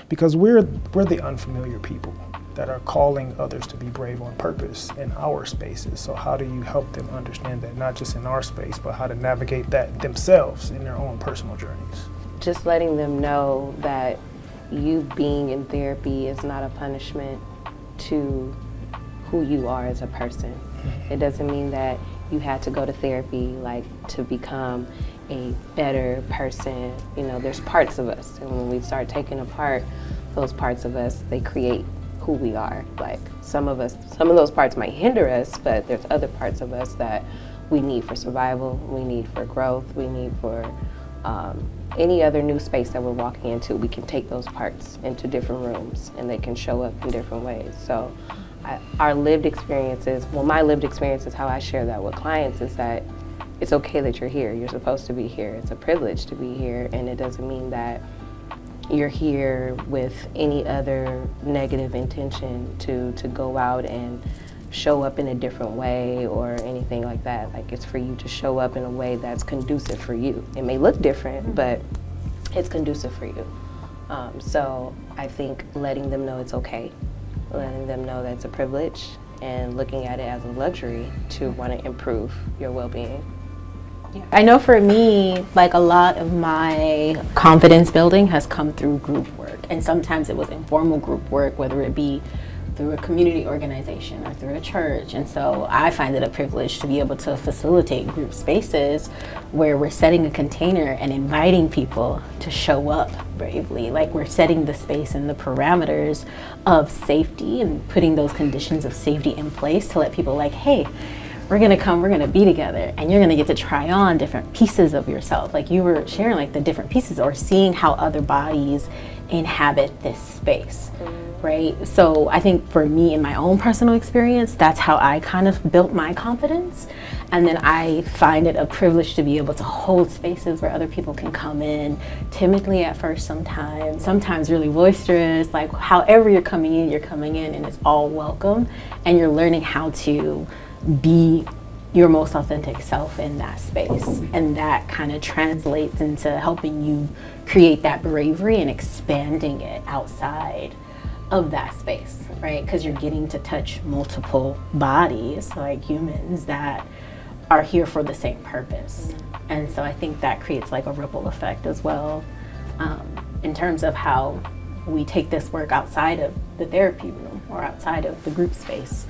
because we're the unfamiliar people that are calling others to be brave on purpose in our spaces. So how do you help them understand that, not just in our space, but how to navigate that themselves in their own personal journeys? Just letting them know that you being in therapy is not a punishment to who you are as a person. It doesn't mean that you had to go to therapy like to become a better person. You know, there's parts of us, and when we start taking apart those parts of us, they create who we are. Like some of those parts might hinder us, but there's other parts of us that we need for survival, we need for growth, we need for any other new space that we're walking into. We can take those parts into different rooms and they can show up in different ways. So our lived experiences, well, my lived experience is how I share that with clients, is that it's okay that you're here. You're supposed to be here. It's a privilege to be here, and it doesn't mean that you're here with any other negative intention to go out and show up in a different way or anything like that. Like, it's for you to show up in a way that's conducive for you. It may look different, but it's conducive for you. So I think letting them know it's okay, letting them know that it's a privilege, and looking at it as a luxury to want to improve your well-being. Yeah. I know for me, like, a lot of my confidence building has come through group work, and sometimes it was informal group work, whether it be through a community organization or through a church. And so I find it a privilege to be able to facilitate group spaces where we're setting a container and inviting people to show up bravely. Like, we're setting the space and the parameters of safety and putting those conditions of safety in place to let people, like, hey, we're gonna come, we're gonna be together, and you're gonna get to try on different pieces of yourself. Like, you were sharing, like, the different pieces, or seeing how other bodies inhabit this space, right? So I think for me, in my own personal experience, that's how I kind of built my confidence. And then I find it a privilege to be able to hold spaces where other people can come in timidly at first, sometimes really boisterous. Like, however you're coming in, and it's all welcome, and you're learning how to be your most authentic self in that space. And that kind of translates into helping you create that bravery and expanding it outside of that space, right? Because you're getting to touch multiple bodies, like humans, that are here for the same purpose. And so I think that creates like a ripple effect as well, in terms of how we take this work outside of the therapy room or outside of the group space.